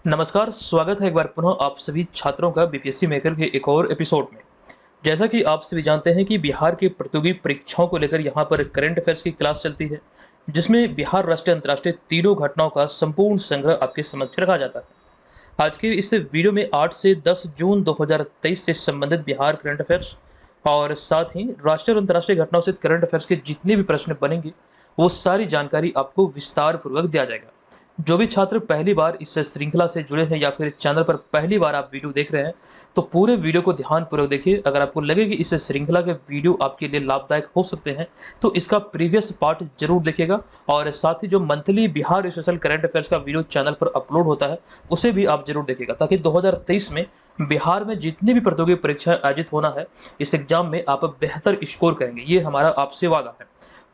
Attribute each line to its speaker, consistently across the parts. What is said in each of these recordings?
Speaker 1: नमस्कार, स्वागत है एक बार पुनः आप सभी छात्रों का बीपीएससी मेकर के एक और एपिसोड में। जैसा कि आप सभी जानते हैं कि बिहार की प्रतियोगी परीक्षाओं को लेकर यहाँ पर करंट अफेयर्स की क्लास चलती है, जिसमें बिहार राष्ट्रीय अंतर्राष्ट्रीय तीनों घटनाओं का संपूर्ण संग्रह आपके समक्ष रखा जाता है। आज के इस वीडियो में 8 से 10 जून 2023 से संबंधित बिहार करंट अफेयर्स और साथ ही राष्ट्रीय और अंतर्राष्ट्रीय घटनाओं से करंट अफेयर्स के जितने भी प्रश्न बनेंगे, वो सारी जानकारी आपको विस्तार पूर्वक दिया जाएगा। जो भी छात्र पहली बार इस श्रृंखला से जुड़े हैं या फिर चैनल पर पहली बार आप वीडियो देख रहे हैं, तो पूरे वीडियो को ध्यानपूर्वक देखिए। अगर आपको लगे कि इस श्रृंखला के वीडियो आपके लिए लाभदायक हो सकते हैं, तो इसका प्रीवियस पार्ट जरूर देखिएगा और साथ ही जो monthly Bihar special current affairs का वीडियो चैनल पर अपलोड होता है, उसे भी आप जरूर देखिएगा, ताकि 2023 में बिहार में जितनी भी प्रतियोगी परीक्षाएं आयोजित होना है, इस एग्जाम में आप बेहतर स्कोर करेंगे। ये हमारा आपसे वादा है।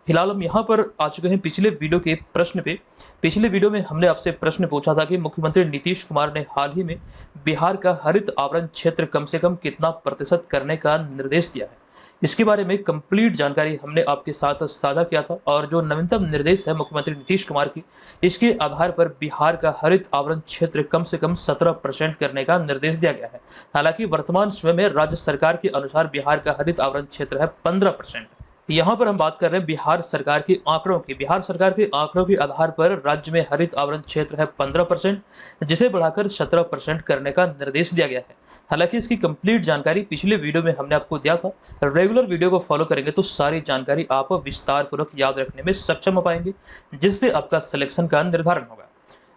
Speaker 1: फिलहाल हम यहाँ पर आ चुके हैं पिछले वीडियो के प्रश्न पे। पिछले वीडियो में हमने आपसे प्रश्न पूछा था कि मुख्यमंत्री नीतीश कुमार ने हाल ही में बिहार का हरित आवरण क्षेत्र कम से कम कितना प्रतिशत करने का निर्देश दिया है। इसके बारे में कंप्लीट जानकारी हमने आपके साथ साझा किया था और जो नवीनतम निर्देश है मुख्यमंत्री नीतीश कुमार की, इसके आधार पर बिहार का हरित आवरण क्षेत्र कम से कम 17% करने का निर्देश दिया गया है। हालांकि वर्तमान समय में राज्य सरकार के अनुसार बिहार का हरित आवरण क्षेत्र है 15%। यहाँ पर हम बात कर रहे हैं बिहार सरकार के आंकड़ों की। बिहार सरकार के आंकड़ों के आधार पर राज्य में हरित आवरण क्षेत्र है 15%, जिसे बढ़ाकर 17% करने का निर्देश दिया गया है। हालांकि इसकी कंप्लीट जानकारी पिछले वीडियो में हमने आपको दिया था। रेगुलर वीडियो को फॉलो करेंगे तो सारी जानकारी आप विस्तार पूर्वक याद रखने में सक्षम हो पाएंगे, जिससे आपका सिलेक्शन का निर्धारण होगा।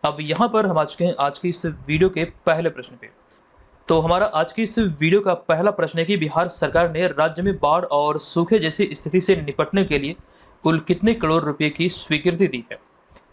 Speaker 1: अब यहाँ पर हम आज के इस वीडियो के पहले प्रश्न पे। तो हमारा आज की इस वीडियो का पहला प्रश्न है कि बिहार सरकार ने राज्य में बाढ़ और सूखे जैसी स्थिति से निपटने के लिए कुल कितने करोड़ रुपए की स्वीकृति दी है।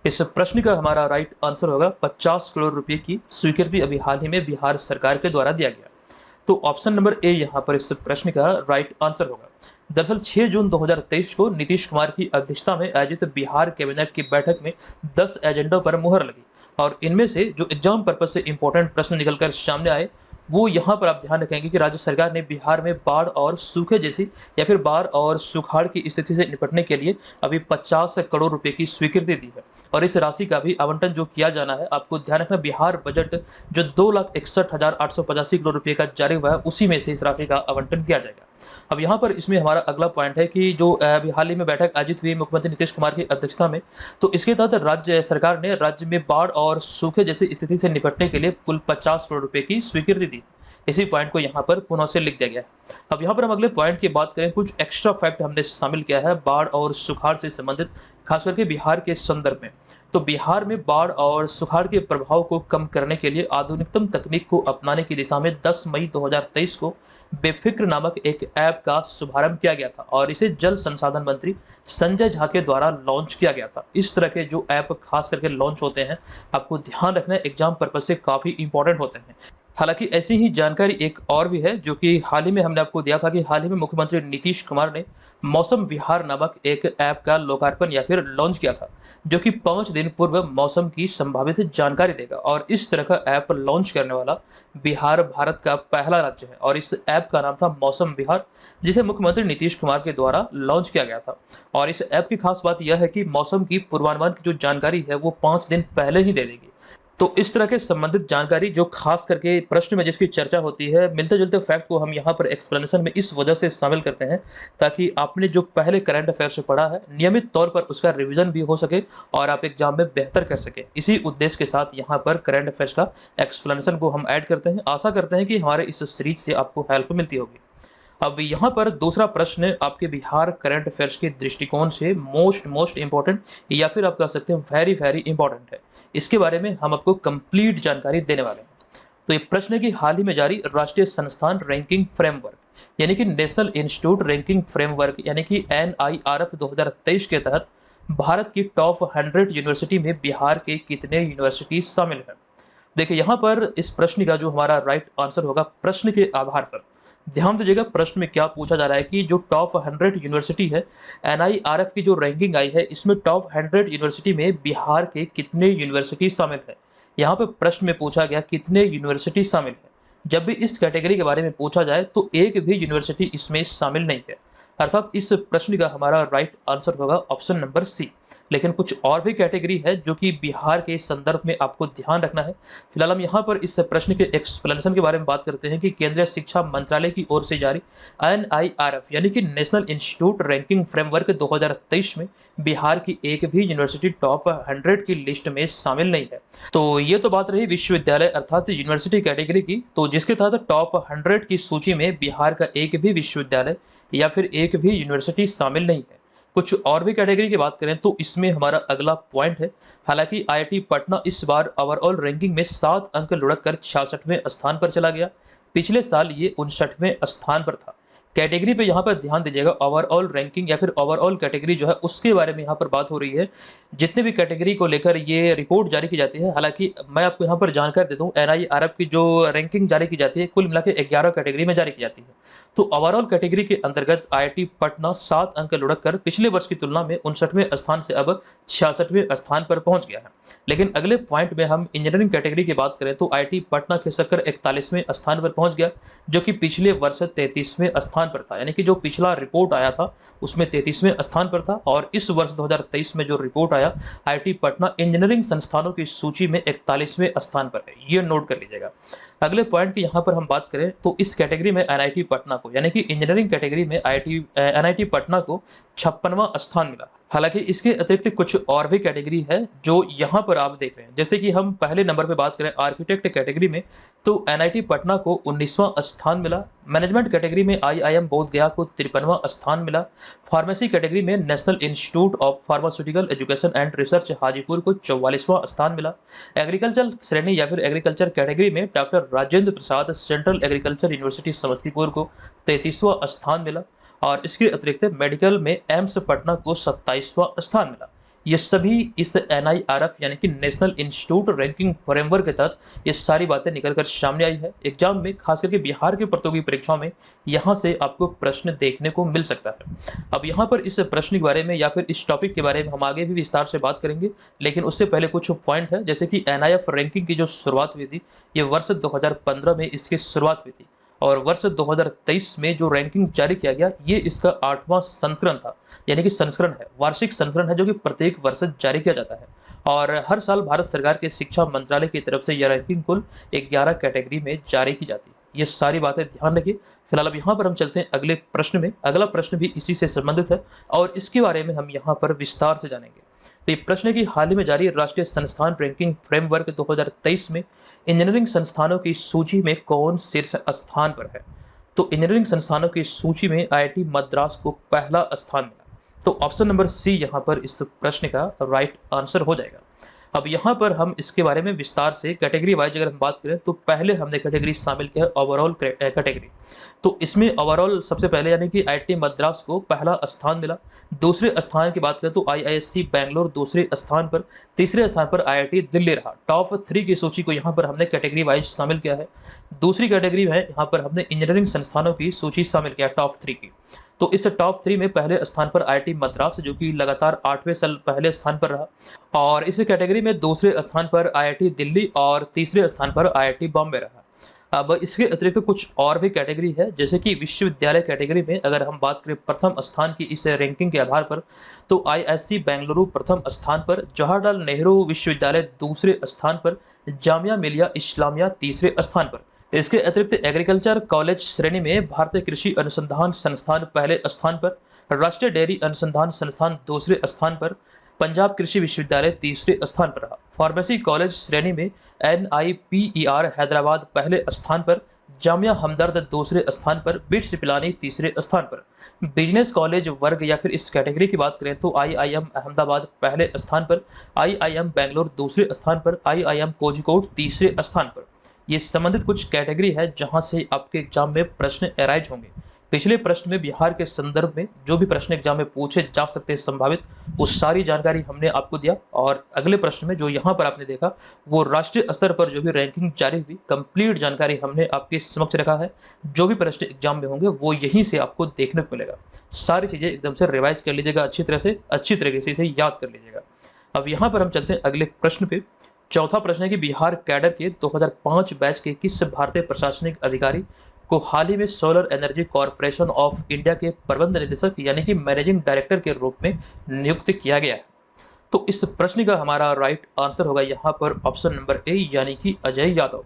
Speaker 1: इस प्रश्न का हमारा राइट आंसर होगा 50 करोड़ रुपए की स्वीकृति अभी हाल ही में बिहार सरकार के द्वारा दिया गया। तो ऑप्शन नंबर ए यहाँ पर इस प्रश्न का राइट आंसर होगा। दरअसल 6 जून 2023 को नीतीश कुमार की अध्यक्षता में आयोजित बिहार कैबिनेट की बैठक में 10 एजेंडों पर मुहर लगी और इनमें से जो एग्जाम पर्पज से इंपॉर्टेंट प्रश्न निकलकर सामने आए, वो यहाँ पर आप ध्यान रखेंगे कि राज्य सरकार ने बिहार में बाढ़ और सूखे जैसी या फिर बाढ़ और सुखाड़ की स्थिति से निपटने के लिए अभी 50 करोड़ रुपए की स्वीकृति दी है और इस राशि का भी आवंटन जो किया जाना है, आपको ध्यान रखना बिहार बजट जो 2,61,885 करोड़ रुपए का जारी हुआ है, उसी में से इस राशि का आवंटन किया जाएगा। अब यहाँ पर इसमें हमारा अगला पॉइंट है कि जो अभी हाल ही में बैठक आयोजित हुई मुख्यमंत्री नीतीश कुमार की अध्यक्षता में, तो इसके तहत राज्य सरकार ने राज्य में बाढ़ और सूखे जैसी स्थिति से निपटने के लिए कुल 50 करोड़ रुपए की स्वीकृति दी। इसी पॉइंट को यहाँ पर पुनः से लिख दिया गया है। अब यहाँ पर हम अगले पॉइंट की बात करें, कुछ एक्स्ट्रा फैक्ट हमने शामिल किया है बाढ़ और सुखाड़ से संबंधित, खास करके बिहार के संदर्भ में। तो बिहार में बाढ़ और सुखाड़ के प्रभाव को कम करने के लिए आधुनिकतम तकनीक को अपनाने की दिशा में 10 मई 2023 को बेफिक्र नामक एक ऐप का शुभारंभ किया गया था और इसे जल संसाधन मंत्री संजय झा के द्वारा लॉन्च किया गया था। इस तरह के जो ऐप खास करके लॉन्च होते हैं, आपको ध्यान रखना है, एग्जाम पर्पज से काफ़ी इंपॉर्टेंट होते हैं। हालांकि ऐसी ही जानकारी एक और भी है जो कि हाल ही में हमने आपको दिया था कि हाल ही में मुख्यमंत्री नीतीश कुमार ने मौसम विहार नामक एक ऐप का लोकार्पण या फिर लॉन्च किया था, जो कि 5 दिन पूर्व मौसम की संभावित जानकारी देगा और इस तरह का ऐप लॉन्च करने वाला बिहार भारत का पहला राज्य है और इस ऐप का नाम था मौसम विहार, जिसे मुख्यमंत्री नीतीश कुमार के द्वारा लॉन्च किया गया था। और इस ऐप की खास बात यह है कि मौसम की पूर्वानुमान की जो जानकारी है वो 5 दिन पहले ही दे देगी। तो इस तरह के संबंधित जानकारी जो खास करके प्रश्न में जिसकी चर्चा होती है, मिलते जुलते फैक्ट को हम यहाँ पर एक्सप्लेनेशन में इस वजह से शामिल करते हैं, ताकि आपने जो पहले करंट अफेयर से पढ़ा है नियमित तौर पर उसका रिवीजन भी हो सके और आप एग्जाम में बेहतर कर सके। इसी उद्देश्य के साथ यहाँ पर करंट अफेयर्स का एक्सप्लेनेशन को हम ऐड करते हैं। आशा करते हैं कि हमारे इस सीरीज से आपको हेल्प मिलती होगी। अब यहाँ पर दूसरा प्रश्न आपके बिहार करंट अफेयर्स के दृष्टिकोण से मोस्ट इंपॉर्टेंट या फिर आप कह सकते हैं वेरी वेरी इंपॉर्टेंट है। इसके बारे में हम आपको कंप्लीट जानकारी देने वाले हैं। तो ये प्रश्न है कि हाल ही में जारी राष्ट्रीय संस्थान रैंकिंग फ्रेमवर्क यानी कि नेशनल इंस्टीट्यूट रैंकिंग फ्रेमवर्क यानी कि NIRF 2023 के तहत भारत की टॉप 100 यूनिवर्सिटी में बिहार के कितने यूनिवर्सिटी शामिल हैं। देखिए यहाँ पर इस प्रश्न का जो हमारा राइट आंसर होगा, प्रश्न के आधार पर ध्यान दीजिएगा प्रश्न में क्या पूछा जा रहा है कि जो टॉप 100 यूनिवर्सिटी है, NIRF की जो रैंकिंग आई है, इसमें टॉप 100 यूनिवर्सिटी में बिहार के कितने यूनिवर्सिटी शामिल है। यहाँ पे प्रश्न में पूछा गया कितने यूनिवर्सिटी शामिल है। जब भी इस कैटेगरी के बारे में पूछा जाए तो एक भी यूनिवर्सिटी इसमें शामिल नहीं है, अर्थात इस प्रश्न का हमारा राइट आंसर होगा ऑप्शन नंबर सी। लेकिन कुछ और भी कैटेगरी है जो कि बिहार के संदर्भ में आपको ध्यान रखना है। फिलहाल हम यहाँ पर इस प्रश्न के एक्सप्लेनेशन के बारे में बात करते हैं कि केंद्रीय शिक्षा मंत्रालय की ओर से जारी NIRF यानी कि नेशनल इंस्टीट्यूट रैंकिंग फ्रेमवर्क 2023 में बिहार की एक भी यूनिवर्सिटी टॉप 100 की लिस्ट में शामिल नहीं है। तो ये तो बात रही विश्वविद्यालय अर्थात यूनिवर्सिटी कैटेगरी की, तो जिसके तहत टॉप 100 की सूची में बिहार का एक भी विश्वविद्यालय या फिर एक भी यूनिवर्सिटी शामिल नहीं है। कुछ और भी कैटेगरी की बात करें तो इसमें हमारा अगला पॉइंट है। हालांकि IIT पटना इस बार ओवरऑल रैंकिंग में 7 अंक लुढ़क कर 66वें स्थान पर चला गया। पिछले साल ये 59वें स्थान पर था। कैटेगरी पे यहाँ पर ध्यान दीजिएगा, ओवरऑल रैंकिंग या फिर ओवरऑल कैटेगरी जो है उसके बारे में यहाँ पर बात हो रही है। जितने भी कैटेगरी को लेकर ये रिपोर्ट जारी की जाती है, हालांकि मैं आपको यहाँ पर जानकारी दे दूँ, NIRF की जो रैंकिंग जारी की जाती है कुल मिला के 11 कैटेगरी में जारी की जाती है। तो ओवरऑल कैटेगरी के अंतर्गत IIT पटना 7 अंक लुढ़क कर पिछले वर्ष की तुलना में 59वें स्थान से अब 66वें स्थान पर पहुंच गया है। लेकिन अगले पॉइंट में हम इंजीनियरिंग कैटेगरी की बात करें तो IIT पटना खिसक 41वें स्थान पर पहुंच गया, जो कि पिछले वर्ष 33वें स्थान पर था। यानी कि जो पिछला रिपोर्ट आया था उसमें 33वें स्थान पर था, और इस वर्ष 2023 में जो रिपोर्ट आया IIT पटना इंजीनियरिंग संस्थानों की सूची में 41वें स्थान पर है। ये नोट कर लीजिएगा। अगले पॉइंट की यहाँ पर हम बात करें तो इस कैटेगरी में NIT पटना को यानी कि इंजीनियरिंग कैटेगरी में NIT पटना को 56वां स्थान मिला। हालांकि इसके अतिरिक्त कुछ और भी कैटेगरी है जो यहाँ पर आप देख रहे हैं। जैसे कि हम पहले नंबर पे बात करें आर्किटेक्ट कैटेगरी में तो NIT पटना को 19वां स्थान मिला। मैनेजमेंट कैटेगरी में IIM बोधगया को 53वां स्थान मिला। फार्मेसी कैटेगरी में national institute of pharmaceutical education and research Hajipur को 44वां स्थान मिला। एग्रीकल्चर श्रेणी या फिर एग्रीकल्चर कैटेगरी में doctor Rajendra Prasad central agriculture university Samastipur को 33वां स्थान मिला। और इसके अतिरिक्त मेडिकल में एम्स पटना को 27वां स्थान मिला। ये सभी इस NIRF यानी कि नेशनल इंस्टीट्यूट रैंकिंग फ्रेमवर्क के तहत ये सारी बातें निकल कर सामने आई है। एग्जाम में खास करके बिहार की प्रतियोगी परीक्षाओं में यहाँ से आपको प्रश्न देखने को मिल सकता है। अब यहाँ पर इस प्रश्न के बारे में या फिर इस टॉपिक के बारे में हम आगे भी विस्तार से बात करेंगे, लेकिन उससे पहले कुछ पॉइंट है। जैसे कि NIF रैंकिंग की जो शुरुआत हुई थी ये वर्ष 2015 में इसकी शुरुआत हुई थी, और वर्ष 2023 में जो रैंकिंग जारी किया गया ये इसका 8वां संस्करण था। यानी कि संस्करण है, वार्षिक संस्करण है जो कि प्रत्येक वर्ष जारी किया जाता है, और हर साल भारत सरकार के शिक्षा मंत्रालय की तरफ से यह रैंकिंग कुल 11 कैटेगरी में जारी की जाती है। ये सारी बातें ध्यान रखिए। फिलहाल अब यहाँ पर हम चलते हैं अगले प्रश्न में। अगला प्रश्न भी इसी से संबंधित है और इसके बारे में हम यहाँ पर विस्तार से जानेंगे। तो ये प्रश्न है कि हाल ही में जारी राष्ट्रीय संस्थान रैंकिंग फ्रेमवर्क 2023 में इंजीनियरिंग संस्थानों की सूची में कौन शीर्ष स्थान पर है? तो इंजीनियरिंग संस्थानों की सूची में IIT मद्रास को पहला स्थान मिला। तो ऑप्शन नंबर सी यहाँ पर इस प्रश्न का राइट आंसर हो जाएगा। अब यहाँ पर हम इसके बारे में विस्तार से कैटेगरी वाइज अगर हम बात करें तो पहले हमने कैटेगरी शामिल किया है ओवरऑल कैटेगरी। तो इसमें ओवरऑल सबसे पहले यानी कि IIT मद्रास को पहला स्थान मिला। दूसरे स्थान की बात करें तो IISc बैंगलोर दूसरे स्थान पर। तीसरे स्थान पर IIT दिल्ली रहा। टॉप 3 की सूची को यहाँ पर हमने कैटेगरी वाइज शामिल किया है। दूसरी कैटेगरी है यहाँ पर हमने इंजीनियरिंग संस्थानों की सूची शामिल किया टॉप 3 की। तो इस टॉप 3 में पहले स्थान पर IIT मद्रास जो कि लगातार 8वें साल पहले स्थान पर रहा, और इस कैटेगरी में दूसरे स्थान पर IIT दिल्ली और तीसरे स्थान पर IIT बॉम्बे रहा। अब इसके अतिरिक्त कुछ और भी कैटेगरी है। जैसे कि विश्वविद्यालय कैटेगरी में अगर हम बात करें प्रथम स्थान की इस रैंकिंग के आधार पर तो IISc बेंगलुरु प्रथम स्थान पर, जवाहरलाल नेहरू विश्वविद्यालय दूसरे स्थान पर, जामिया मिलिया इस्लामिया तीसरे स्थान पर। इसके अतिरिक्त एग्रीकल्चर कॉलेज श्रेणी में भारतीय कृषि अनुसंधान संस्थान पहले स्थान पर, राष्ट्रीय डेयरी अनुसंधान संस्थान दूसरे स्थान पर, पंजाब कृषि विश्वविद्यालय तीसरे स्थान पर रहा। फार्मेसी कॉलेज श्रेणी में NIPER हैदराबाद पहले स्थान पर, जामिया हमदर्द दूसरे स्थान पर, बिट्स पिलानी तीसरे स्थान पर। बिजनेस कॉलेज वर्ग या फिर इस कैटेगरी की बात करें तो IIM अहमदाबाद पहले स्थान पर, IIM बेंगलोर दूसरे स्थान पर, IIM कोझिकोड तीसरे स्थान पर। ये संबंधित कुछ कैटेगरी है जहां से आपके एग्जाम में प्रश्न एराइज होंगे। पिछले प्रश्न में बिहार के संदर्भ में जो भी प्रश्न एग्जाम में पूछे जा सकते हैं संभावित, वो सारी जानकारी हमने आपको दिया। और अगले प्रश्न में जो यहाँ पर आपने देखा वो राष्ट्रीय स्तर पर जो भी रैंकिंग जारी हुई कंप्लीट जानकारी हमने आपके समक्ष रखा है। जो भी प्रश्न एग्जाम में होंगे वो यहीं से आपको देखने को मिलेगा। सारी चीज़ें एकदम से रिवाइज कर लीजिएगा, अच्छी तरीके से इसे याद कर लीजिएगा। अब यहाँ पर हम चलते हैं अगले प्रश्न पे। चौथा प्रश्न है कि बिहार कैडर के 2005 बैच के किस भारतीय प्रशासनिक अधिकारी को हाल ही में solar energy corporation of India के प्रबंध निदेशक यानी कि मैनेजिंग डायरेक्टर के रूप में नियुक्त किया गया है? तो इस प्रश्न का हमारा राइट आंसर होगा यहाँ पर ऑप्शन नंबर ए, यानी कि अजय यादव।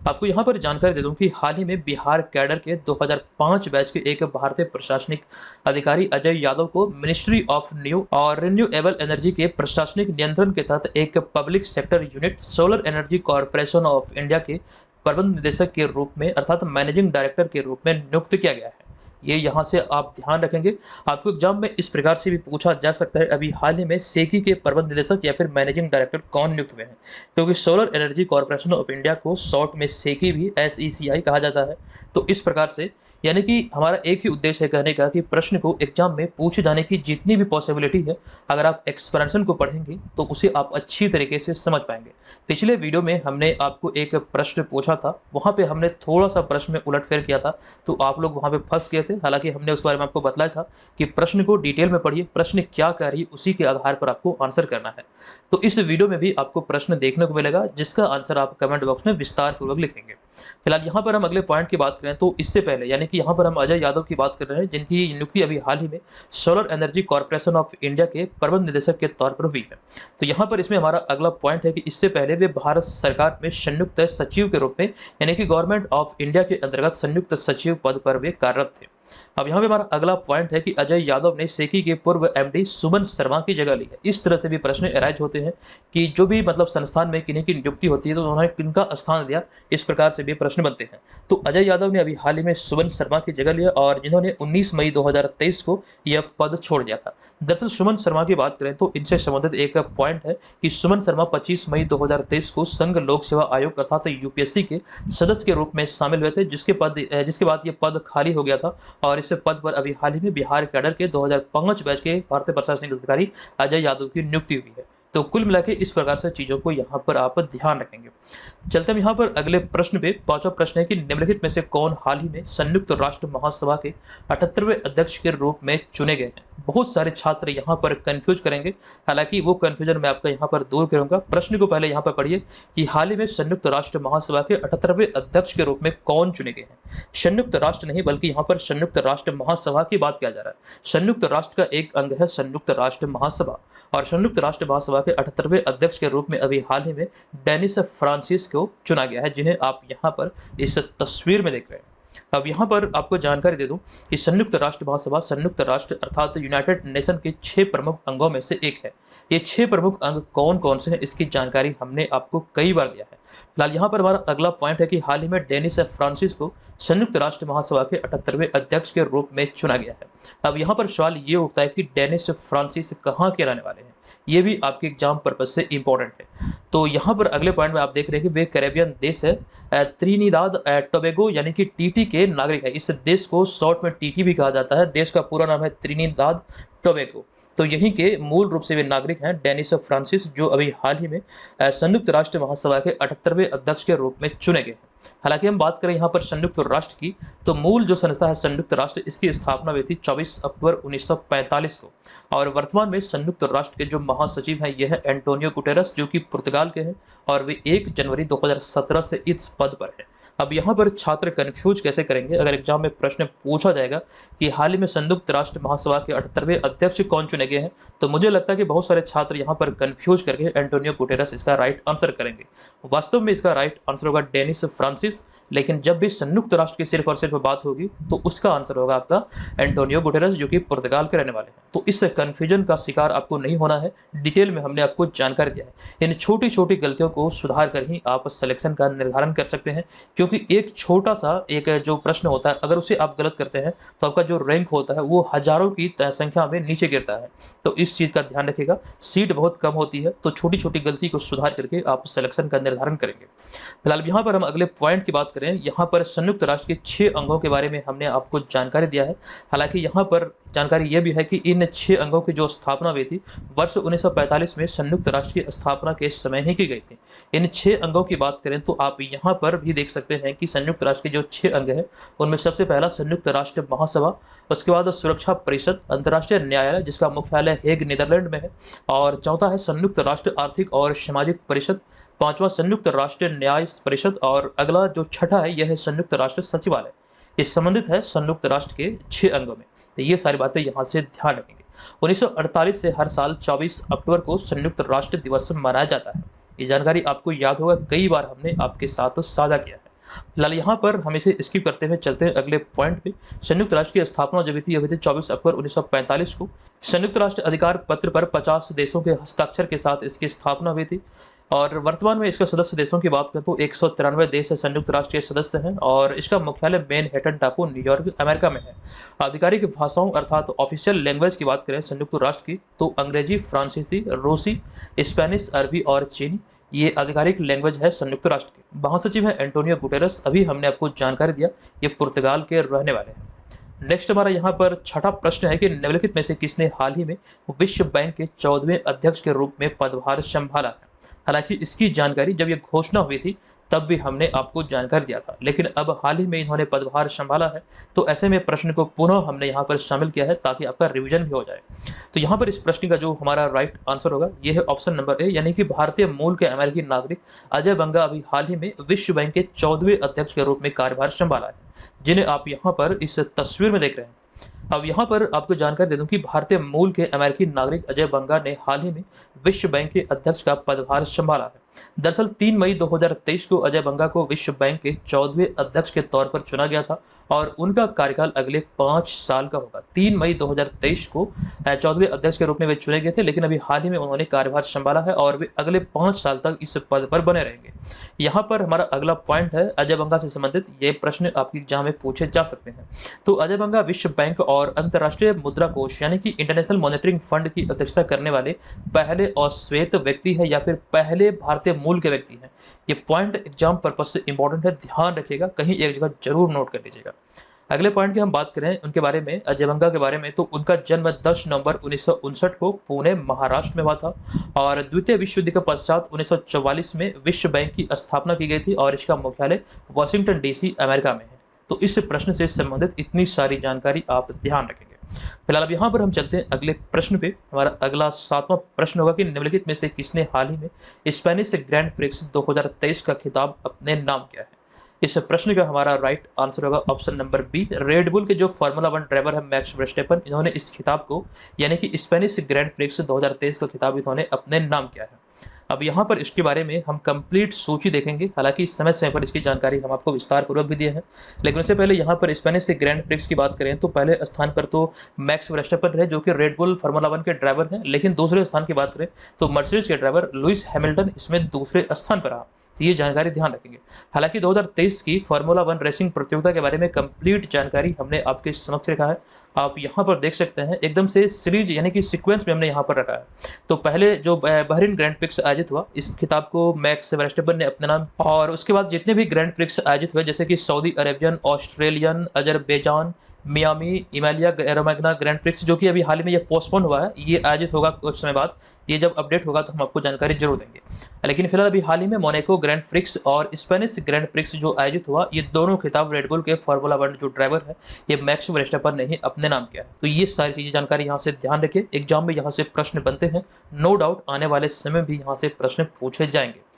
Speaker 1: आपको यहाँ पर जानकारी दे दूं कि हाल ही में बिहार कैडर के 2005 बैच के एक भारतीय प्रशासनिक अधिकारी अजय यादव को मिनिस्ट्री ऑफ न्यू और रिन्यूएबल एनर्जी के प्रशासनिक नियंत्रण के तहत एक public sector unit solar energy corporation of India के प्रबंध निदेशक के रूप में अर्थात मैनेजिंग डायरेक्टर के रूप में नियुक्त किया गया है। ये यहाँ से आप ध्यान रखेंगे। आपको एग्जाम में इस प्रकार से भी पूछा जा सकता है, अभी हाल ही में सेकी के प्रबंध निदेशक या फिर मैनेजिंग डायरेक्टर कौन नियुक्त हुए हैं, क्योंकि solar energy corporation of India को शॉर्ट में सेकी भी SECI कहा जाता है। तो इस प्रकार से यानी कि हमारा एक ही उद्देश्य है कहने का कि प्रश्न को एग्जाम में पूछे जाने की जितनी भी पॉसिबिलिटी है, अगर आप एक्सप्लेनेशन को पढ़ेंगे तो उसे आप अच्छी तरीके से समझ पाएंगे। पिछले वीडियो में हमने आपको एक प्रश्न पूछा था, वहाँ पे हमने थोड़ा सा प्रश्न में उलटफेर किया था, तो आप लोग वहाँ पे फंस गए थे। हालांकि हमने उस बारे में आपको बताया था कि प्रश्न को डिटेल में पढ़िए, प्रश्न क्या कह रही है उसी के आधार पर आपको आंसर करना है। तो इस वीडियो में भी आपको प्रश्न देखने को मिलेगा, जिसका आंसर आप कमेंट बॉक्स में विस्तार पूर्वक लिखेंगे। फिलहाल यहाँ पर हम अगले पॉइंट की बात करें तो इससे पहले यानी कि यहाँ पर हम अजय यादव की बात कर रहे हैं, जिनकी नियुक्ति अभी हाल ही में solar energy corporation of India के प्रबंध निदेशक के तौर पर हुई है। तो यहाँ पर इसमें हमारा अगला पॉइंट है कि इससे पहले वे भारत सरकार में संयुक्त सचिव के रूप में यानी कि गवर्नमेंट ऑफ इंडिया के अंतर्गत संयुक्त सचिव पद पर वे कार्यरत थे। अब यहाँ पे हमारा अगला पॉइंट है कि अजय यादव ने सेकी के पूर्व MD सुमन शर्मा की जगह ली है। इस तरह से भी प्रश्न अराइज होते हैं कि जो भी मतलब संस्थान में किन्हीं की नियुक्ति होती है तो उन्होंने किनका स्थान लिया, इस प्रकार से भी प्रश्न बनते हैं। तो अजय यादव ने अभी हाल ही में सुमन शर्मा की जगह लिया और जिन्होंने 19 मई 2023 को यह पद छोड़ दिया था। दरअसल सुमन शर्मा की बात करें तो इनसे संबंधित एक पॉइंट है कि सुमन शर्मा 25 मई 2023 को संघ लोक सेवा आयोग अर्थात UPSC के सदस्य के रूप में शामिल हुए थे, जिसके बाद ये पद खाली हो गया था और इस पद पर अभी हाल ही में बिहार कैडर के 2005 बैच के भारतीय प्रशासनिक अधिकारी अजय यादव की नियुक्ति हुई है। तो कुल मिला के इस प्रकार से चीज़ों को यहाँ पर आप ध्यान रखेंगे। चलते हम यहाँ पर अगले प्रश्न पे। पांचवा प्रश्न है कि निम्नलिखित में से कौन हाल ही में संयुक्त राष्ट्र महासभा के 78वें अध्यक्ष के रूप में चुने गए हैं। बहुत सारे छात्र यहाँ पर कंफ्यूज करेंगे, हालांकि वो कंफ्यूजन मैं आपका यहाँ पर दूर करूंगा। प्रश्न को पहले यहाँ पर पढ़िए कि हाल ही में संयुक्त राष्ट्र महासभा के 78वें अध्यक्ष के रूप में कौन चुने गए हैं। संयुक्त राष्ट्र नहीं बल्कि यहाँ पर संयुक्त राष्ट्र महासभा की बात किया जा रहा है। संयुक्त राष्ट्र का एक अंग है संयुक्त राष्ट्र महासभा और संयुक्त राष्ट्र महासभा के 78वें अध्यक्ष के रूप में अभी हाल ही में डेनिस फ्रांसिस को चुना गया है, जिन्हें आप यहाँ पर इस तस्वीर में देख रहे हैं। अब यहाँ पर आपको जानकारी दे दूं कि संयुक्त राष्ट्र महासभा संयुक्त राष्ट्र अर्थात यूनाइटेड नेशन के 6 प्रमुख अंगों में से एक है। ये 6 प्रमुख अंग कौन कौन से हैं इसकी जानकारी हमने आपको कई बार दिया है। फिलहाल यहाँ पर हमारा अगला पॉइंट है कि हाल ही में डेनिस फ्रांसिस को संयुक्त राष्ट्र महासभा के 78वें अध्यक्ष के रूप में चुना गया है। अब यहाँ पर सवाल ये उठता है कि डेनिस फ्रांसिस कहाँ के रहने वाले हैं, ये भी आपके एग्जाम पर्पज से इंपॉर्टेंट है। तो यहाँ पर अगले पॉइंट में आप देख रहे हैं कि वे कैरेबियन देश है त्रिनिदाद टोबैगो यानी कि TT के नागरिक है। इस देश को शॉर्ट में TT भी कहा जाता है। देश का पूरा नाम है त्रिनिदाद टोबैगो। तो यहीं के मूल रूप से वे नागरिक हैं डेनिस फ्रांसिस, जो अभी हाल ही में संयुक्त राष्ट्र महासभा के 78वें अध्यक्ष के रूप में चुने गए हैं। हालांकि हम बात करें यहाँ पर संयुक्त राष्ट्र की, तो मूल जो संस्था है संयुक्त राष्ट्र, इसकी स्थापना हुई थी 24 अक्टूबर 1945 को और वर्तमान में संयुक्त राष्ट्र के जो महासचिव हैं यह है एंटोनियो गुटेरस, जो कि पुर्तगाल के हैं और वे 1 जनवरी 2017 से इस पद पर है। अब यहाँ पर छात्र कन्फ्यूज कैसे करेंगे, अगर एग्जाम में प्रश्न पूछा जाएगा कि हाल ही में संयुक्त राष्ट्र महासभा के 78वें अध्यक्ष कौन चुने गए हैं, तो मुझे लगता है कि बहुत सारे छात्र यहाँ पर कन्फ्यूज करके एंटोनियो गुटेरस इसका राइट आंसर करेंगे। वास्तव में इसका राइट आंसर होगा डेनिस फ्रांसिस, लेकिन जब भी संयुक्त राष्ट्र की सिर्फ और सिर्फ बात होगी तो उसका आंसर होगा आपका एंटोनियो गुटेरस, जो कि पुर्तगाल के रहने वाले हैं। तो इस कन्फ्यूजन का शिकार आपको नहीं होना है, डिटेल में हमने आपको जानकारी दिया है। इन छोटी छोटी गलतियों को सुधार कर ही आप सिलेक्शन का निर्धारण कर सकते हैं, क्योंकि एक छोटा सा एक जो प्रश्न होता है अगर उसे आप गलत करते हैं तो आपका जो रैंक होता है वो हजारों की संख्या में नीचे गिरता है। तो इस चीज़ का ध्यान रखिएगा। सीट बहुत कम होती है, तो छोटी छोटी गलती को सुधार करके आप सिलेक्शन का निर्धारण करेंगे। फिलहाल यहाँ पर हम अगले पॉइंट की बात करें। यहाँ पर संयुक्त राष्ट्र के 6 अंगों के बारे में हमने आपको जानकारी दिया है। हालांकि यहाँ पर जानकारी यह भी है कि इन 6 अंगों की जो स्थापना हुई थी वर्ष 1945 में संयुक्त राष्ट्र की स्थापना के समय ही की गई थी। इन 6 अंगों की बात करें तो आप यहाँ पर भी देख सकते हैं कि संयुक्त राष्ट्र के जो 6 अंग हैं उनमें सबसे पहला संयुक्त राष्ट्र महासभा, उसके बाद सुरक्षा परिषद, अंतर्राष्ट्रीय न्यायालय जिसका मुख्यालय हेग नीदरलैंड में है, और चौथा है संयुक्त राष्ट्र आर्थिक और सामाजिक परिषद, पांचवा संयुक्त राष्ट्र न्याय परिषद और अगला जो छठा है यह है संयुक्त राष्ट्र सचिवालय। ये संबंधित है संयुक्त राष्ट्र के 6 अंगों में। तो ये सारी बातें यहाँ से ध्यान रखेंगे। 1948 से हर साल 24 अक्टूबर को संयुक्त राष्ट्र दिवस मनाया जाता है। ये जानकारी आपको याद होगा, कई बार हमने आपके साथ साझा किया है। फिलहाल यहाँ पर हम इसे स्किप करते हुए चलते हैं अगले पॉइंट पे। संयुक्त राष्ट्र की स्थापना जब हुई थी 24 अक्टूबर 1945 को। संयुक्त राष्ट्र अधिकार पत्र पर 50 देशों के हस्ताक्षर के साथ इसकी स्थापना हुई थी और वर्तमान में इसके सदस्य देशों की बात करें तो 193 देश संयुक्त राष्ट्र के सदस्य हैं और इसका मुख्यालय मैनहट्टन टापू न्यूयॉर्क अमेरिका में है। आधिकारिक भाषाओं अर्थात ऑफिशियल लैंग्वेज की बात करें संयुक्त राष्ट्र की तो अंग्रेजी, फ्रांसीसी, रूसी, स्पेनिश, अरबी और चीनी ये आधिकारिक लैंग्वेज है संयुक्त राष्ट्र के। महासचिव है एंटोनियो गुटेरस, अभी हमने आपको जानकारी दिया, ये पुर्तगाल के रहने वाले हैं। नेक्स्ट हमारा यहाँ पर छठा प्रश्न है कि निम्नलिखित में से किसने हाल ही में विश्व बैंक के 14वें अध्यक्ष के रूप में पदभार संभाला है। हालांकि इसकी जानकारी जब ये घोषणा हुई थी तब भी हमने आपको जानकारी दिया था, लेकिन अब हाल ही में इन्होंने पदभार संभाला है तो ऐसे में प्रश्न को पुनः हमने यहाँ पर शामिल किया है ताकि आपका रिवीजन भी हो जाए। तो यहाँ पर इस प्रश्न का जो हमारा राइट आंसर होगा ये है ऑप्शन नंबर ए, यानी कि भारतीय मूल के अमेरिकी नागरिक अजय बंगा अभी हाल ही में विश्व बैंक के 14वें अध्यक्ष के रूप में कार्यभार संभाला है, जिन्हें आप यहाँ पर इस तस्वीर में देख रहे हैं। अब यहाँ पर आपको जानकारी दे दूं कि भारतीय मूल के अमेरिकी नागरिक अजय बंगा ने हाल ही में विश्व बैंक के अध्यक्ष का पदभार संभाला है। दरअसल 3 मई 2023 को अजय बंगा को विश्व बैंक के 14वें अध्यक्ष के तौर पर चुना गया था और उनका कार्यकाल अगले 5 साल का होगा। 3 मई 2023 को 14वें अध्यक्ष के रूप में वे चुने गए थे, लेकिन अभी हाल ही में उन्होंने कार्यभार संभाला है और वे अगले 5 साल तक इस पद पर बने रहेंगे। यहाँ पर हमारा अगला पॉइंट है अजय बंगा से संबंधित, ये प्रश्न आपकी एग्जाम में पूछे जा सकते हैं। तो अजय बंगा विश्व बैंक और अंतर्राष्ट्रीय मुद्रा कोष यानी कि इंटरनेशनल मॉनिटरिंग फंड की अध्यक्षता करने वाले पहले अश्वेत व्यक्ति है या फिर पहले भारतीय मूल के व्यक्ति हैं। ये पॉइंट एग्जाम पर्पज से इंपॉर्टेंट है, ध्यान रखिएगा, कहीं एक जगह जरूर नोट कर लीजिएगा। अगले पॉइंट की हम बात करें उनके बारे में, अजय बंगा के बारे में, तो उनका जन्म 10 नवंबर 1959 को पुणे महाराष्ट्र में हुआ था और द्वितीय विश्व युद्ध के पश्चात 1944 में विश्व बैंक की स्थापना की गई थी और इसका मुख्यालय वाशिंगटन डीसी अमेरिका में है। तो इस प्रश्न से संबंधित इतनी सारी जानकारी आप ध्यान रखेंगे। फिलहाल अब यहाँ पर हम चलते हैं अगले प्रश्न पे। हमारा अगला 7वां प्रश्न होगा कि निम्नलिखित में से किसने हाल ही में स्पेनिश ग्रैंड प्रिक्स 2023 का खिताब अपने नाम किया है। इस प्रश्न का हमारा राइट आंसर होगा option number B, Red Bull के जो फार्मूला 1 ड्राइवर है मैक्स वर्स्टेपन, इन्होंने इस खिताब को यानी कि स्पेनिश ग्रैंड प्रिक्स 2023 का खिताब इन्होंने अपने नाम किया है। अब यहाँ पर इसके बारे में हम कंप्लीट सूची देखेंगे, हालांकि इस समय पर इसकी जानकारी हम आपको विस्तार पूर्वक भी दिए हैं, लेकिन उससे पहले यहाँ पर स्पेनिश से ग्रैंड प्रिक्स की बात करें तो पहले स्थान पर तो मैक्स वर्स्टेपन रहे जो कि रेड बुल फार्मूला 1 के ड्राइवर हैं, लेकिन दूसरे स्थान की बात करें तो मर्सिडीज के ड्राइवर लुइस हैमिल्टन इसमें दूसरे स्थान पर रहा। तो ये जानकारी ध्यान रखेंगे। हालांकि 2023 की फार्मूला 1 रेसिंग प्रतियोगिता के बारे में कंप्लीट जानकारी हमने आपके समक्ष रखा है, आप यहाँ पर देख सकते हैं, एकदम से सीरीज यानी कि सीक्वेंस में हमने यहाँ पर रखा है। तो पहले जो बहरीन ग्रैंड प्रिक्स आयोजित हुआ, इस खिताब को मैक्स वर्स्टेपन ने अपने नाम, और उसके बाद जितने भी ग्रैंड प्रिक्स आयोजित हुए जैसे कि Saudi Arabian, Australian, Azerbaijan, Miami, Emilia Romagna grand prix जो कि अभी हाल ही में ये पोस्टपोन हुआ है, ये आयोजित होगा कुछ समय बाद, ये जब अपडेट होगा तो हम आपको जानकारी जरूर देंगे। लेकिन फिलहाल अभी हाल ही में मोनाको ग्रैंड प्रिक्स और स्पेनिश ग्रैंड प्रिक्स जो आयोजित हुआ, ये दोनों खिताब रेड बुल के फार्मूला 1 जो ड्राइवर है ये मैक्स वर्स्टेपन ने ही अपने नाम किया है। तो ये सारी चीजें जानकारी यहाँ से ध्यान रखिए, एग्जाम में यहाँ से प्रश्न बनते हैं, नो डाउट आने वाले समय भी यहाँ से प्रश्न पूछे जाएंगे।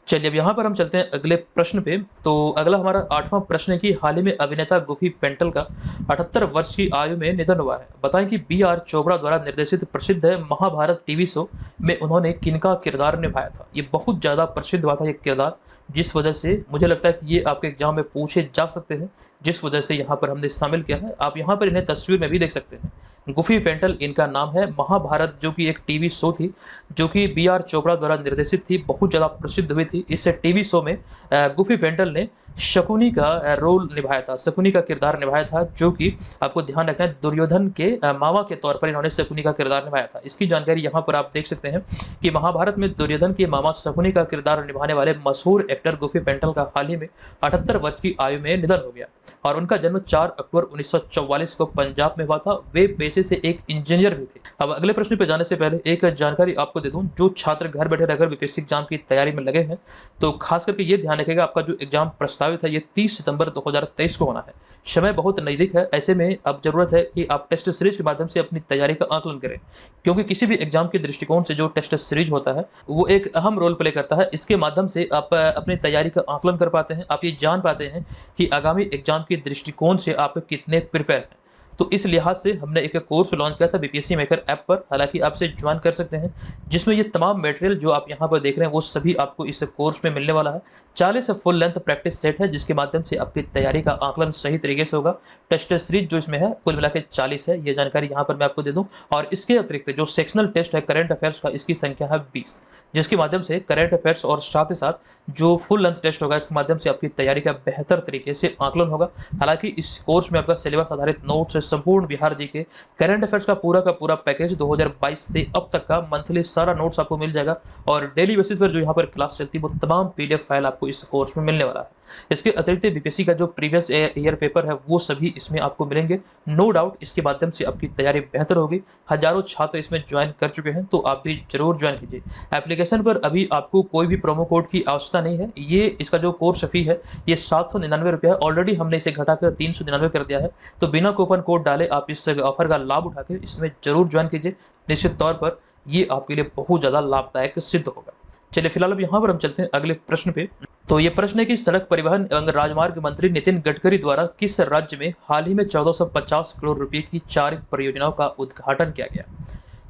Speaker 1: चलिए अब यहाँ पर हम चलते हैं अगले प्रश्न पे। तो अगला हमारा 8वां प्रश्न है कि हाल ही में अभिनेता गुफी पेंटल का 78 वर्ष की आयु में निधन हुआ है। बताएं कि बी.आर. चोपड़ा द्वारा निर्देशित प्रसिद्ध महाभारत टीवी शो में उन्होंने किनका किरदार निभाया था। ये बहुत ज़्यादा प्रसिद्ध हुआ था ये किरदार, जिस वजह से मुझे लगता है कि ये आपके एग्जाम में पूछे जा सकते हैं, जिस वजह से यहाँ पर हमने शामिल किया है। आप यहाँ पर इन्हें तस्वीर में भी देख सकते हैं, गुफी पेंटल इनका नाम है। महाभारत जो कि एक टीवी शो थी जो कि बी.आर. चोपड़ा द्वारा निर्देशित थी, बहुत ज़्यादा प्रसिद्ध हुई थी। इस टीवी शो में गुफी पेंटल ने शकुनी का रोल निभाया था, शकुनी का किरदार निभाया था, जो कि आपको ध्यान रखना है दुर्योधन के मामा के तौर पर इन्होंने शकुनी का किरदार निभाया था। इसकी जानकारी यहाँ पर आप देख सकते हैं कि महाभारत में दुर्योधन के मामा शकुनी का किरदार निभाने वाले मशहूर एक्टर गुफी पेंटल का हाल ही में 78 वर्ष की आयु में निधन हो गया और उनका जन्म 4 अक्टूबर 1944 को पंजाब में हुआ था। वे पेशे से एक इंजीनियर भी थे। अब अगले प्रश्न पे जाने से पहले एक जानकारी आपको दे दूं, जो छात्र घर बैठे रहकर बीपीएससी एग्जाम की तैयारी में लगे हैं तो खास करके ये ध्यान रखिएगा, आपका जो एग्जाम प्रस्तावित है ये 30 सितंबर 2023 को होना है, समय बहुत नज़दीक है, ऐसे में अब ज़रूरत है कि आप टेस्ट सीरीज़ के माध्यम से अपनी तैयारी का आकलन करें। क्योंकि किसी भी एग्ज़ाम के दृष्टिकोण से जो टेस्ट सीरीज़ होता है, वो एक अहम रोल प्ले करता है। इसके माध्यम से आप अपनी तैयारी का आकलन कर पाते हैं, आप ये जान पाते हैं कि आगामी एग्ज़ाम के दृष्टिकोण से आप कितने प्रिपेयर हैं। तो इस लिहाज से हमने एक कोर्स लॉन्च किया था बीपीएससी मेकर ऐप पर, हालाँकि आप इसे जॉइन कर सकते हैं, जिसमें ये तमाम मटेरियल जो आप यहाँ पर देख रहे हैं, वो सभी आपको इस कोर्स में मिलने वाला है। 40 फुल लेंथ प्रैक्टिस सेट है, जिसके माध्यम से आपकी तैयारी का आकलन सही तरीके से होगा। टेस्ट सीरीज जो इसमें है, कुल मिला के 40 है, ये जानकारी यहाँ पर मैं आपको दे दूँ। और इसके अतिरिक्त जो सेक्शनल टेस्ट है करंट अफेयर्स का, इसकी संख्या है 20, जिसके माध्यम से करंट अफेयर्स और साथ ही साथ जो फुल लेंथ टेस्ट होगा, इसके माध्यम से आपकी तैयारी का बेहतर तरीके से आकलन होगा। हालाँकि इस कोर्स में आपका सिलेबस आधारित नोट्स, संपूर्ण बिहार जीके, करंट अफेयर्स का पूरा पैकेज 2022 से अब तक का मंथली सारा नोट्स आपको मिल जाएगा। और डेली बेसिस पर जो यहाँ पर क्लास चलती है, वो तमाम पीडीएफ फाइल आपको इस कोर्स में मिलने वाला है। इसके अतिरिक्त बीपीएससी का जो प्रीवियस ईयर पेपर है, वो सभी इसमें आपको मिलेंगे। नो डाउट इसके माध्यम से आपकी तैयारी बेहतर होगी। हजारों छात्र इसमें ज्वाइन कर चुके हैं, तो आप भी जरूर ज्वाइन कीजिए। एप्लीकेशन पर अभी आपको कोई भी प्रोमो कोड की आवश्यकता नहीं है। ये इसका जो कोर्स फी है, ये 799 रुपये है। ऑलरेडी हमने इसे घटाकर 399 कर दिया है। तो बिना कूपन कोड डाले आप इस ऑफर का लाभ उठा के इसमें जरूर ज्वाइन कीजिए। निश्चित तौर पर ये आपके लिए बहुत ज़्यादा लाभदायक सिद्ध होगा। चलिए फिलहाल अब यहाँ पर हम चलते हैं अगले प्रश्न पे। तो ये प्रश्न है कि सड़क परिवहन एवं राजमार्ग मंत्री नितिन गडकरी द्वारा किस राज्य में हाल ही में 1450 करोड़ रुपए की 4 परियोजनाओं का उद्घाटन किया गया।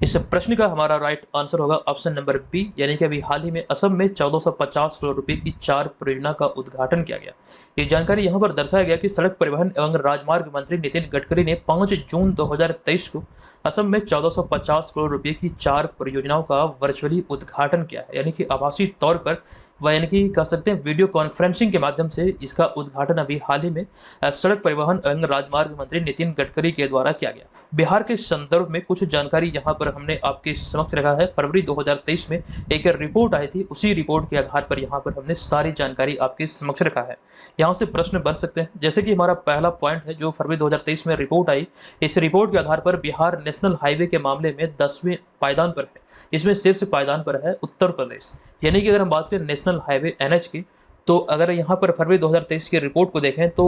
Speaker 1: इस प्रश्न का हमारा राइट आंसर होगा ऑप्शन नंबर बी, यानी कि अभी हाल ही में असम में 1450 करोड़ रुपए की 4 परियोजना का उद्घाटन किया गया। ये जानकारी यहाँ पर दर्शाया गया कि सड़क परिवहन एवं राजमार्ग मंत्री नितिन गडकरी ने 5 जून 2023 को असम में 1450 करोड़ रुपए की 4 परियोजनाओं का वर्चुअली उद्घाटन किया है, यानी कि आभासी तौर पर यानी कि कह सकते हैं वीडियो कॉन्फ्रेंसिंग के माध्यम से इसका उद्घाटन अभी हाल ही में सड़क परिवहन एवं राजमार्ग मंत्री नितिन गडकरी के द्वारा किया गया। बिहार के संदर्भ में कुछ जानकारी यहाँ पर हमने आपके समक्ष रखा है। फरवरी 2023 में एक रिपोर्ट आई थी, उसी रिपोर्ट के आधार पर यहाँ पर हमने सारी जानकारी आपके समक्ष रखा है। यहाँ से प्रश्न बन सकते हैं, जैसे कि हमारा पहला पॉइंट है जो फरवरी 2023 में रिपोर्ट आई। इस रिपोर्ट के आधार पर बिहार नेशनल हाईवे के मामले में 10वें पायदान पर है। इसमें शीर्ष पायदान पर है उत्तर प्रदेश। यानी कि अगर हम बात करें नेशनल हाईवे एनएच की, तो अगर यहाँ पर फरवरी 2023 की रिपोर्ट को देखें तो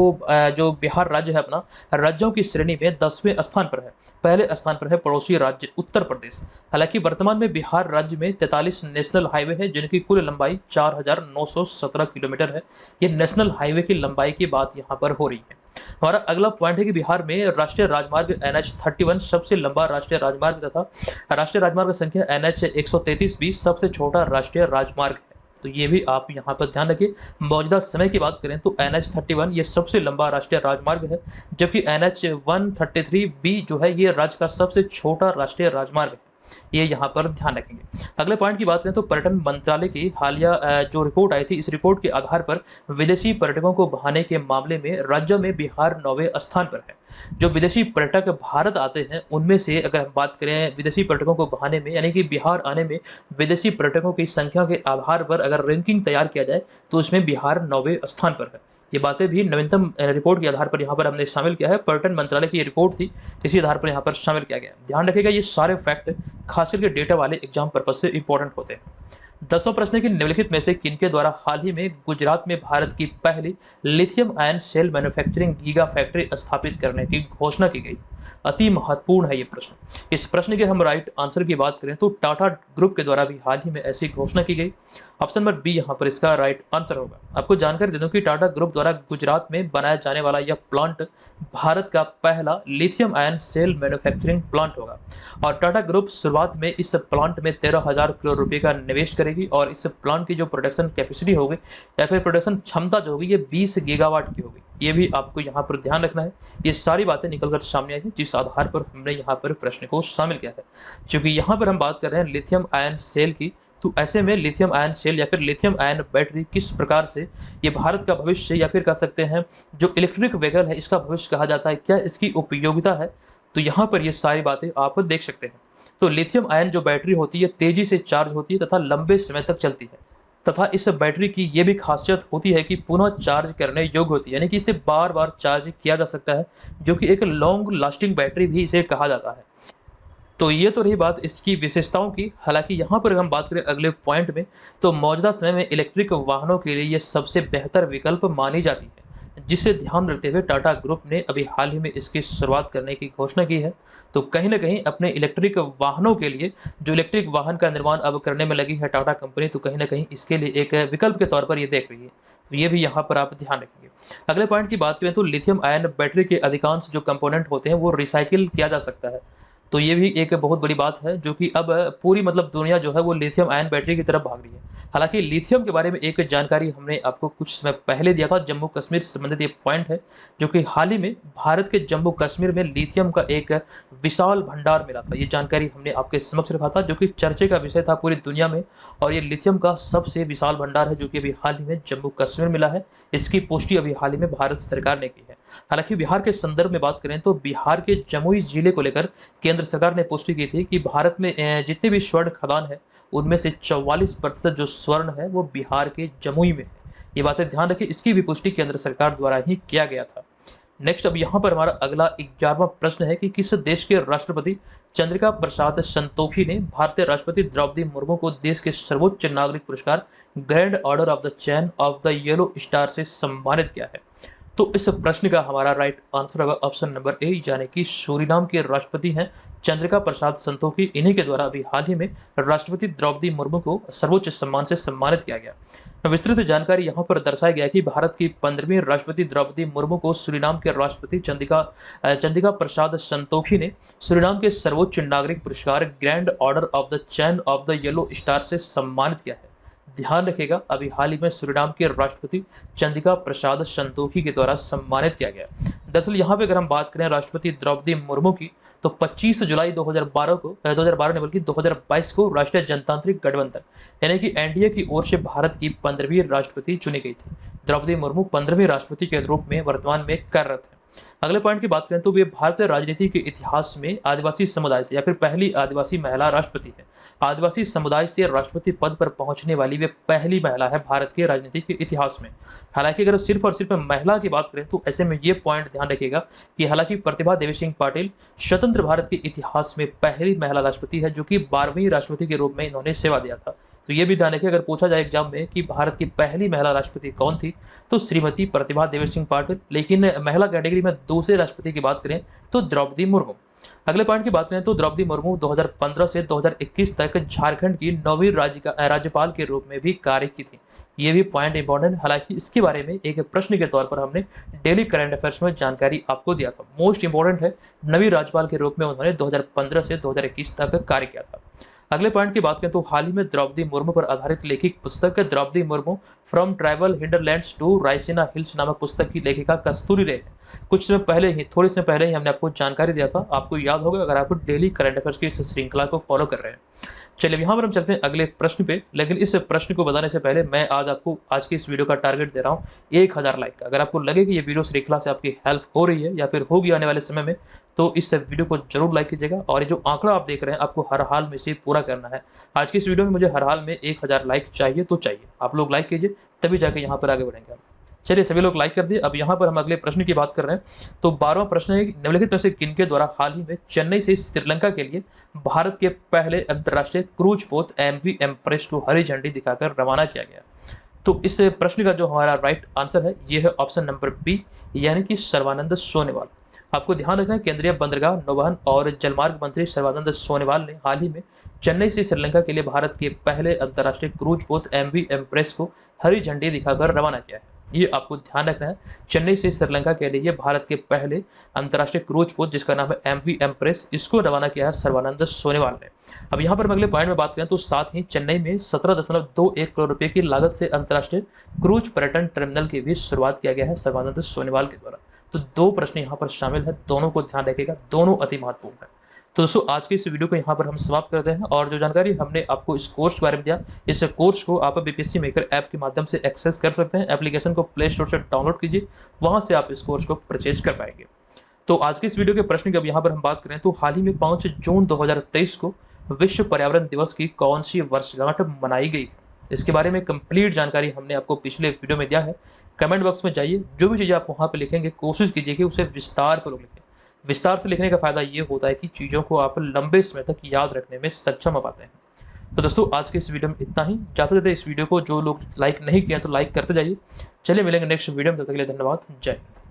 Speaker 1: जो बिहार राज्य है अपना, राज्यों की श्रेणी में 10वें स्थान पर है। पहले स्थान पर है पड़ोसी राज्य उत्तर प्रदेश। हालांकि वर्तमान में बिहार राज्य में 43 नेशनल हाईवे है, जिनकी कुल लंबाई 4917 किलोमीटर है। ये नेशनल हाईवे की लंबाई की बात यहाँ पर हो रही है। हमारा अगला पॉइंट है कि बिहार में राष्ट्रीय राजमार्ग NH31 सबसे लंबा राष्ट्रीय राजमार्ग तथा राष्ट्रीय राजमार्ग संख्या NH 133 भी सबसे छोटा राष्ट्रीय राजमार्ग है। तो ये भी आप यहाँ पर ध्यान रखिए। मौजूदा समय की बात करें तो NH31 ये सबसे लंबा राष्ट्रीय राजमार्ग है, जबकि NH 133B जो है ये राज्य का सबसे छोटा राष्ट्रीय राजमार्ग है। ये यहाँ पर ध्यान रखेंगे। अगले पॉइंट की बात करें तो पर्यटन मंत्रालय की हालिया जो रिपोर्ट आई थी, इस रिपोर्ट के आधार पर विदेशी पर्यटकों को बहाने के मामले में राज्य में बिहार 9वें स्थान पर है। जो विदेशी पर्यटक भारत आते हैं, उनमें से अगर हम बात करें विदेशी पर्यटकों को बहाने में, यानी कि बिहार आने में विदेशी पर्यटकों की संख्या के आधार पर अगर रैंकिंग तैयार किया जाए तो उसमें बिहार 9वें स्थान पर है। ये बातें भी नवीनतम रिपोर्ट के आधार पर यहाँ पर हमने शामिल किया है। पर्यटन मंत्रालय की रिपोर्ट थी, इसी आधार पर यहाँ पर शामिल किया गया। ध्यान रखिएगा, ये सारे फैक्ट खास करके डेटा वाले एग्जाम पर्पज से इंपॉर्टेंट होते हैं। 10वां प्रश्न है कि निम्नलिखित में से किनके द्वारा हाल ही में गुजरात में भारत की पहली lithium ion cell manufacturing giga factory स्थापित करने की घोषणा की गई। अति महत्वपूर्ण है ये प्रश्न। इस प्रश्न के हम राइट आंसर की बात करें तो टाटा ग्रुप के द्वारा भी हाल ही में ऐसी घोषणा की गई। ऑप्शन नंबर बी यहाँ पर इसका राइट आंसर होगा। आपको जानकारी दे दूं कि टाटा ग्रुप द्वारा गुजरात में बनाया जाने वाला यह प्लांट भारत का पहला lithium ion cell manufacturing plant होगा। और टाटा ग्रुप शुरुआत में इस प्लांट में 13,000 करोड़ रुपए का निवेश करेगी और इस प्लांट की जो प्रोडक्शन कैपेसिटी होगी या फिर प्रोडक्शन क्षमता जो होगी ये 20 गीगावाट की होगी। ये भी आपको यहाँ पर ध्यान रखना है। ये सारी बातें निकल कर सामने आई है, जिस आधार पर हमने यहाँ पर प्रश्न को शामिल किया है। क्योंकि यहाँ पर हम बात कर रहे हैं लिथियम आयन सेल की, तो ऐसे में लिथियम आयन सेल या फिर लिथियम आयन बैटरी किस प्रकार से ये भारत का भविष्य या फिर कह सकते हैं जो इलेक्ट्रिक व्हीकल है इसका भविष्य कहा जाता है, क्या इसकी उपयोगिता है, तो यहाँ पर ये सारी बातें आप देख सकते हैं। तो लिथियम आयन जो बैटरी होती है तेजी से चार्ज होती है तथा लंबे समय तक चलती है, तथा इस बैटरी की ये भी खासियत होती है कि पुनः चार्ज करने योग्य होती है, यानी कि इसे बार बार चार्ज किया जा सकता है, जो कि एक लॉन्ग लास्टिंग बैटरी भी इसे कहा जाता है। तो ये तो रही बात इसकी विशेषताओं की। हालांकि यहाँ पर हम बात करें अगले पॉइंट में, तो मौजूदा समय में इलेक्ट्रिक वाहनों के लिए ये सबसे बेहतर विकल्प मानी जाती है। जिसे ध्यान रखते हुए टाटा ग्रुप ने अभी हाल ही में इसकी शुरुआत करने की घोषणा की है। तो कहीं न कहीं अपने इलेक्ट्रिक वाहनों के लिए जो इलेक्ट्रिक वाहन का निर्माण अब करने में लगी है टाटा कंपनी, तो कहीं न कहीं इसके लिए एक विकल्प के तौर पर ये देख रही है। तो ये भी यहाँ पर आप ध्यान रखेंगे। अगले पॉइंट की बात करें तो लिथियम आयन बैटरी के अधिकांश जो कंपोनेंट होते हैं वो रिसाइकिल किया जा सकता है। तो ये भी एक बहुत बड़ी बात है जो कि अब पूरी मतलब दुनिया जो है वो लिथियम आयन बैटरी की तरफ भाग रही है। हालाँकि लिथियम के बारे में एक जानकारी हमने आपको कुछ समय पहले दिया था, जम्मू कश्मीर से संबंधित ये पॉइंट है, जो कि हाल ही में भारत के जम्मू कश्मीर में लिथियम का एक विशाल भंडार मिला था। ये जानकारी हमने आपके समक्ष रखा था, जो कि चर्चे का विषय था पूरी दुनिया में, और ये लिथियम का सबसे विशाल भंडार है जो कि अभी हाल ही में जम्मू कश्मीर मिला है। इसकी पुष्टि अभी हाल ही में भारत सरकार ने की है। हालाँकि बिहार के संदर्भ में बात करें तो बिहार के जमुई जिले को लेकर केंद्र सरकार ने पुष्टि की थी कि भारत में जितने भी स्वर्ण खदान है, उनमें से 44% जो स्वर्ण है वो बिहार के जमुई में है। ये बातें ध्यान रखें, इसकी भी पुष्टि केंद्र सरकार द्वारा ही किया गया था। नेक्स्ट अब यहाँ पर हमारा अगला 11वां प्रश्न है कि किस देश के राष्ट्रपति चंद्रिका प्रसाद संतोखी ने भारतीय राष्ट्रपति द्रौपदी मुर्मू को देश के सर्वोच्च नागरिक पुरस्कार grand order of the chain of the yellow star से सम्मानित किया है? तो इस प्रश्न का हमारा राइट आंसर होगा ऑप्शन नंबर ए, यानी कि सूरीनाम के राष्ट्रपति हैं चंद्रिका प्रसाद संतोखी। इन्हीं के द्वारा अभी हाल ही में राष्ट्रपति द्रौपदी मुर्मू को सर्वोच्च सम्मान से सम्मानित किया गया। विस्तृत जानकारी यहाँ पर दर्शाया गया है कि भारत की 15वीं राष्ट्रपति द्रौपदी मुर्मू को सूरीनाम के राष्ट्रपति चंद्रिका प्रसाद संतोखी ने सूरीनाम के सर्वोच्च नागरिक पुरस्कार grand order of the chain of the yellow star से सम्मानित किया है। ध्यान रखिएगा, अभी हाल ही में सूरीनाम के राष्ट्रपति चंद्रिका प्रसाद संतोखी के द्वारा सम्मानित किया गया। दरअसल यहाँ पे अगर हम बात करें राष्ट्रपति द्रौपदी मुर्मू की, तो 25 जुलाई 2012 ने बल्कि 2022 को राष्ट्रीय जनतांत्रिक गठबंधन यानी कि एनडीए की ओर से भारत की 15वीं राष्ट्रपति चुनी गई थी। द्रौपदी मुर्मू 15वीं राष्ट्रपति के रूप में वर्तमान में कार्यरत है। अगले पॉइंट की बात करें तो वे भारतीय राजनीति के इतिहास में आदिवासी समुदाय से या फिर पहली आदिवासी महिला राष्ट्रपति है। आदिवासी समुदाय से राष्ट्रपति पद पर पहुंचने वाली वे पहली महिला है भारत के राजनीति के इतिहास में। हालांकि अगर सिर्फ और सिर्फ महिला की बात करें तो ऐसे में ये पॉइंट ध्यान रखिएगा कि हालांकि प्रतिभा देवी सिंह पाटिल स्वतंत्र भारत के इतिहास में पहली महिला राष्ट्रपति है, जो कि 12वीं राष्ट्रपति के रूप में इन्होंने सेवा दिया था। तो ये भी ध्यान रखिए, अगर पूछा जाए एग्जाम में कि भारत की पहली महिला राष्ट्रपति कौन थी, तो श्रीमती प्रतिभा देवी सिंह पाटिल। लेकिन महिला कैटेगरी में दूसरे राष्ट्रपति की बात करें तो द्रौपदी मुर्मू। अगले पॉइंट की बात करें तो द्रौपदी मुर्मू 2015 से 2021 तक झारखंड की 9वीं राज्यपाल के रूप में भी कार्य की थी। ये भी पॉइंट इंपॉर्टेंट है। हालांकि इसके बारे में एक प्रश्न के तौर पर हमने डेली करंट अफेयर्स में जानकारी आपको दिया था। मोस्ट इंपॉर्टेंट है, 9वीं राज्यपाल के रूप में उन्होंने 2015 से 2021 तक कार्य किया था। अगले पॉइंट की बात करें तो हाल ही में द्रौपदी मुर्मू पर आधारित लेखिक पुस्तक Draupadi Murmu from tribal hinterlands to Raisina Hills नामक पुस्तक की लेखिका कस्तूरी रे है। थोड़े समय पहले ही हमने आपको जानकारी दिया था, आपको याद होगा अगर आप डेली करंट अफेयर्स की इस श्रृंखला को फॉलो कर रहे हैं। चलिए यहाँ पर हम चलते हैं अगले प्रश्न पे, लेकिन इस प्रश्न को बताने से पहले मैं आज की इस वीडियो का टारगेट दे रहा हूँ 1000 लाइक का। अगर आपको लगे कि ये वीडियो श्रृंखला से आपकी हेल्प हो रही है या फिर होगी आने वाले समय में, तो इस वीडियो को जरूर लाइक कीजिएगा। और ये जो आंकड़ा आप देख रहे हैं आपको हर हाल में इसे पूरा करना है। आज की इस वीडियो में मुझे हर हाल में 1000 लाइक चाहिए, तो चाहिए आप लोग लाइक कीजिए, तभी जाके यहाँ पर आगे बढ़ेंगे। चलिए सभी लोग लाइक कर दिए। अब यहाँ पर हम अगले प्रश्न की बात कर रहे हैं। तो 12वां प्रश्न है, निम्नलिखित में से किनके द्वारा हाल ही में चेन्नई से श्रीलंका के लिए भारत के पहले अंतर्राष्ट्रीय क्रूज पोत MV एम्प्रेस को हरी झंडी दिखाकर रवाना किया गया? तो इस प्रश्न का जो हमारा राइट आंसर है ये है ऑप्शन नंबर बी, यानी कि सर्बानंद सोनोवाल। आपको ध्यान रखना है, केंद्रीय बंदरगाह, नौवहन और जलमार्ग मंत्री सर्बानंद सोनोवाल ने हाल ही में चेन्नई से श्रीलंका के लिए भारत के पहले अंतर्राष्ट्रीय क्रूज पोत MV एम्प्रेस को हरी झंडी दिखाकर रवाना किया है। ये आपको ध्यान रखना है, चेन्नई से श्रीलंका के लिए भारत के पहले अंतर्राष्ट्रीय क्रूज पोत जिसका नाम है MV एम्प्रेस, इसको रवाना किया है सर्बानंद सोनोवाल ने। अब यहाँ पर हम अगले पॉइंट में बात करें तो साथ ही चेन्नई में 17.21 करोड़ रुपए की लागत से अंतर्राष्ट्रीय क्रूज पर्यटन टर्मिनल की भी शुरुआत किया गया है सर्बानंद सोनोवाल के द्वारा। तो 2 प्रश्न यहाँ पर शामिल है, दोनों को ध्यान रखिएगा, दोनों अति महत्वपूर्ण है। तो दोस्तों आज के इस वीडियो को यहाँ पर हम समाप्त करते हैं। और जो जानकारी हमने आपको इस कोर्स के बारे में दिया, इस कोर्स को आप बीपीएससी मेकर ऐप के माध्यम से एक्सेस कर सकते हैं। एप्लीकेशन को प्ले स्टोर से डाउनलोड कीजिए, वहाँ से आप इस कोर्स को परचेज कर पाएंगे। तो आज के इस वीडियो के प्रश्न की अब यहाँ पर हम बात करें तो हाल ही में 5 जून 2023 को विश्व पर्यावरण दिवस की कौन सी वर्षगांठ मनाई गई? इसके बारे में कंप्लीट जानकारी हमने आपको पिछले वीडियो में दिया है। कमेंट बॉक्स में जाइए, जो भी चीज़ें आप वहाँ पे लिखेंगे कोशिश कीजिए कि उसे विस्तार पर लिखें। विस्तार से लिखने का फायदा ये होता है कि चीज़ों को आप लंबे समय तक याद रखने में सक्षम हो पाते हैं। तो दोस्तों आज के इस वीडियो में इतना ही। ज़्यादा से ज़्यादा इस वीडियो को जो लोग लाइक नहीं किया तो लाइक करते जाइए। चलिए मिलेंगे नेक्स्ट वीडियो में, तब तक के लिए धन्यवाद। जय हिंद।